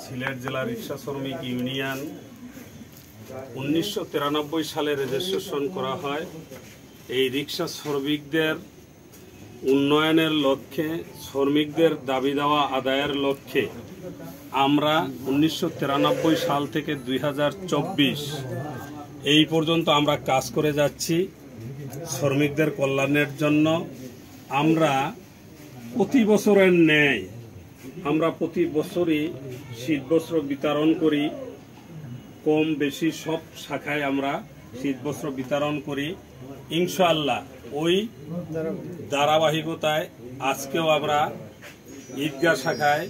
সিলেট জেলা রিক্সা শ্রমিক ইউনিয়ন 1993 সালে রেজিস্ট্রেশন করা হয়। এই রিক্সা শ্রমিকদের উন্নয়নের লক্ষ্যে, শ্রমিকদের দাবি দেওয়া আদায়ের লক্ষ্যে আমরা 1993 সাল থেকে 2024 এই পর্যন্ত আমরা কাজ করে যাচ্ছি শ্রমিকদের কল্যাণের জন্য। আমরা প্রতি বছরের ন্যায় আমরা প্রতি বছরই শীতবস্ত্র বিতরণ করি। কম বেশি সব শাখায় আমরা শীতবস্ত্র বিতরণ করি। ইনশাআল্লাহ ওই ধারাবাহিকতায় আজকেও আমরা ঈদগাহ শাখায়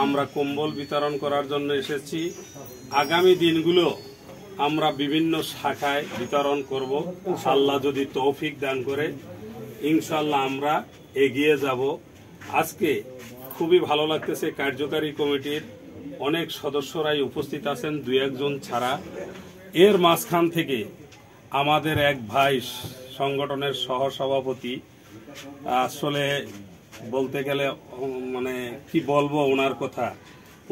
আমরা কম্বল বিতরণ করার জন্য এসেছি। আগামী দিনগুলো আমরা বিভিন্ন শাখায় বিতরণ করব, আল্লাহ যদি তৌফিক দান করে। ইনশাআল্লাহ আমরা এগিয়ে যাব। আজকে খুবই ভালো লাগতেছে, কার্যকারী কমিটির অনেক সদস্যরাই উপস্থিত আছেন, 2-1 জন ছাড়া। এর মাঝখান থেকে আমাদের এক ভাই সংগঠনের সহসভাপতি, আসলে বলতে গেলে মানে কি বলবো ওনার কথা,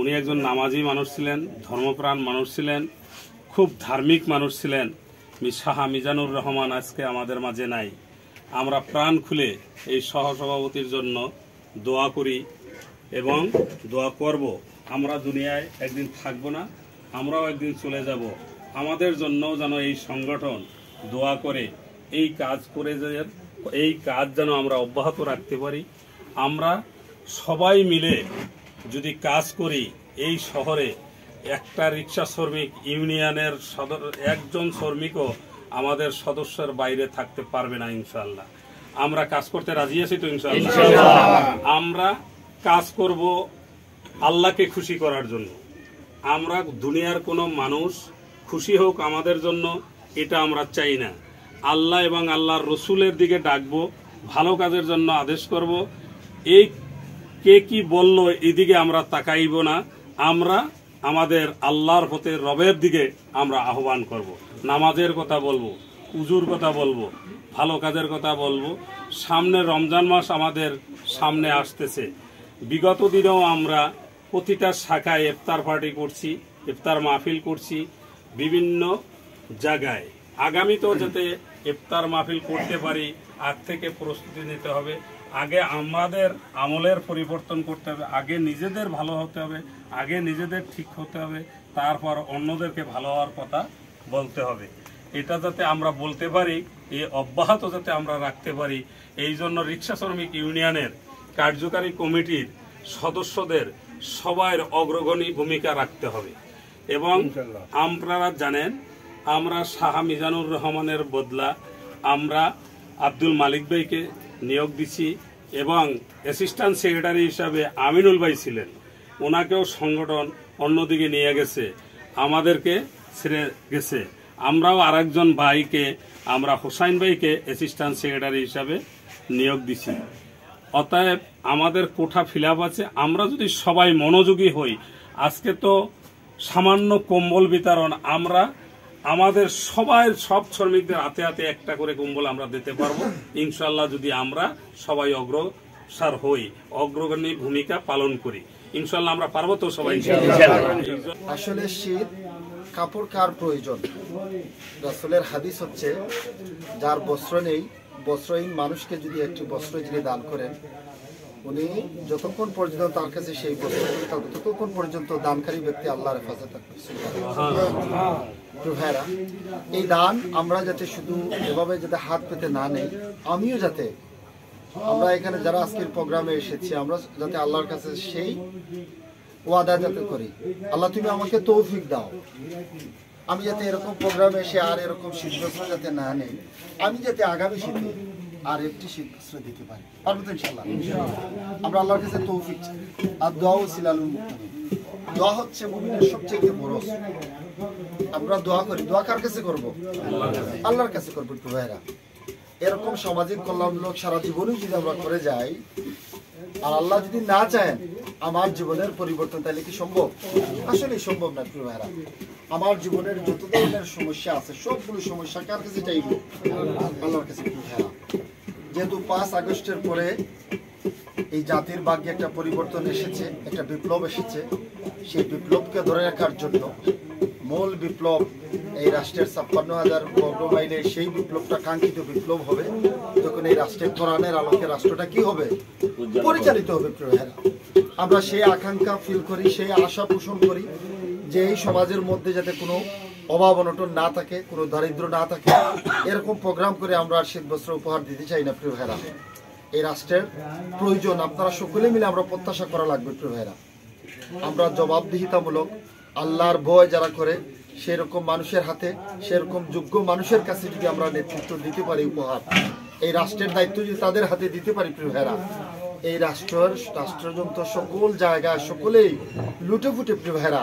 উনি একজন নামাজি মানুষ ছিলেন, ধর্মপ্রাণ মানুষ ছিলেন, খুব ধার্মিক মানুষ ছিলেন। শাহ মিজানুর রহমান আজকে আমাদের মাঝে নাই। আমরা প্রাণ খুলে এই সহসভাপতির জন্য দোয়া করি এবং দোয়া করব। আমরা দুনিয়ায় একদিন থাকবো না, আমরাও একদিন চলে যাব। আমাদের জন্যও যেন এই সংগঠন দোয়া করে এই কাজ করে, এই কাজ যেন আমরা অব্যাহত রাখতে পারি। আমরা সবাই মিলে যদি কাজ করি, এই শহরে একটা রিক্সা শ্রমিক ইউনিয়নের একজন শ্রমিকও আমাদের সদস্যের বাইরে থাকতে পারবে না। ইনশাআল্লাহ আমরা কাজ করতে রাজি আছি তো? ইনশাআল্লাহ আমরা কাজ করব আল্লাহকে খুশি করার জন্য। আমরা দুনিয়ার কোনো মানুষ খুশি হোক আমাদের জন্য, এটা আমরা চাই না। আল্লাহ এবং আল্লাহর রসুলের দিকে ডাকবো, ভালো কাজের জন্য আদেশ করব। এই কে কি বলল এদিকে আমরা তাকাইব না। আমরা আমাদের আল্লাহর পথে রবের দিকে আমরা আহ্বান করব। নামাজের কথা বলবো, উজুর কথা বলবো, ভালো কাজের কথা বলবো। সামনে রমজান মাস আমাদের সামনে আসতেছে। বিগত দিনেও আমরা প্রতিটা শাখায় ইফতার পার্টি করছি, ইফতার মাহফিল করছি বিভিন্ন জায়গায়। আগামীতেও যাতে ইফতার মাহফিল করতে পারি, আগ থেকে প্রস্তুতি নিতে হবে। আগে আমাদের আমলের পরিবর্তন করতে হবে, আগে নিজেদের ভালো হতে হবে, আগে নিজেদের ঠিক হতে হবে, তারপর অন্যদেরকে ভালো হওয়ার কথা বলতে হবে। এটা যাতে আমরা বলতে পারি, এ অব্যাহত যাতে আমরা রাখতে পারি, এই জন্য রিক্সা শ্রমিক ইউনিয়নের কার্যকারী কমিটির সদস্যদের সবার অগ্রগণী ভূমিকা রাখতে হবে। এবং আপনারা জানেন আমরা শাহ মিজানুর রহমানের বদলা আমরা আব্দুল মালিক ভাইকে নিয়োগ দিছি এবং অ্যাসিস্ট্যান্ট সেক্রেটারি হিসাবে আমিনুল ভাই ছিলেন, ওনাকেও সংগঠন অন্যদিকে নিয়ে গেছে, আমাদেরকে ছেড়ে গেছে। আমরাও আরেকজন ভাইকে, আমরা হোসাইন ভাইকে অ্যাসিস্ট্যান্ট সেক্রেটারি হিসাবে নিয়োগ দিছি। অতএব আমাদের কোঠা ফিল আপ আছে। আমরা যদি সবাই মনোযোগী হই, আজকে তো সামান্য কম্বল বিতরণ, আমরা আমাদের সব শ্রমিকদের হাতে হাতে একটা করে কম্বল আমরা দিতে পারবো ইনশাআল্লাহ, যদি আমরা সবাই অগ্রসর হই, অগ্রগণী ভূমিকা পালন করি। ইনশাআল্লাহ আমরা পারবো তো সবাই? আসলে শীত কাপড় কার প্রয়োজন? রাসূলের হাদিস হচ্ছে, যার বস্ত্র নেই, বস্ত্রহীন মানুষকে যদি একটি বস্ত্র যদি দান করেন, উনি যতক্ষণ পর্যন্ত তার কাছে সেই বস্ত্র থাকবে ততক্ষণ পর্যন্ত দানকারী ব্যক্তি আল্লাহর হেফাজত থাকবে। ভাইরা, এই দান আমরা যাতে শুধু এভাবে যাতে হাত পেতে না নেই, আমিও যাতে, আমরা এখানে যারা আজকের প্রোগ্রামে এসেছি, আমরা যাতে আল্লাহর কাছে সেই ওয়াদা যাতে করি, আল্লাহ তুমি আমাকে তৌফিক দাও, আমি যাতে এরকম প্রোগ্রামে এসে আর এরকম শীতবস্ত্র যাতে না নেই, আমি যাতে আগামী শীতে আর একটি শীতবস্ত্র দিতে পারি। পারবো তো ইনশাআল্লাহ? আমরা আল্লাহর কাছে তৌফিক চাই। আর দোয়া সিলালুল মুমিনিন, দোয়া হচ্ছে মুমিনের সবচেয়ে বড়। আমরা দোয়া করি, দোয়া কার কাছে করব? আল্লাহর কাছে করবো। একটু ভাইরা, এরকম সামাজিক কল্যাণমূলক সারা জীবনে যদি আমরা করে যাই, আর আল্লাহ যদি না চান আমার জীবনের পরিবর্তন, তাহলে কি সম্ভব? আসলে সম্ভব না। একটু ভাইরা, আমার জীবনের যত ধরনের সমস্যা আছে সবগুলো সমস্যা কার কাছে চাইব? আল্লাহর কাছে। একটু ভাইরা, যেহেতু 5 আগস্টের পরে এই জাতির ভাগ্যে একটা পরিবর্তন এসেছে, একটা বিপ্লব এসেছে, সেই বিপ্লবকে ধরে রাখার জন্য মূল বিপ্লব এই রাষ্ট্রের 56,000 বর্গ মাইলে সেই বিপ্লবটা কাঙ্ক্ষিত বিপ্লব হবে যখন এই রাষ্ট্রের কোরআনের আলোকে রাষ্ট্রটা কি হবে, পরিচালিত হবে। প্রিয় ভাইরা, আমরা সেই আকাঙ্ক্ষা ফিল করি, সেই আশা পোষণ করি যে এই সমাজের মধ্যে যাতে কোনো অভাব অনটন না থাকে, কোনো দারিদ্র না থাকে, এরকম প্রোগ্রাম করে আমরা আর শীত বস্ত্র উপহার দিতে চাই না। প্রিয় ভাইরা, এই রাষ্ট্রের প্রয়োজন আপনারা সকলে মিলে আমরা প্রত্যাশা করা লাগবে। প্রিয় ভাইরা, আমরা জবাবদিহিতামূলক আল্লাহর ভয় যারা করে সেরকম মানুষের হাতে, সেরকম যোগ্য মানুষের কাছে যদি আমরা নেতৃত্ব দিতে পারি, উপহার এই রাষ্ট্রের দায়িত্ব যদি তাদের হাতে দিতে পারি, প্রিয় ভাইরা, এই রাষ্ট্রযন্ত্র সকল জায়গায় সকলেই লুটে ফুটে প্রিয় ভাইরা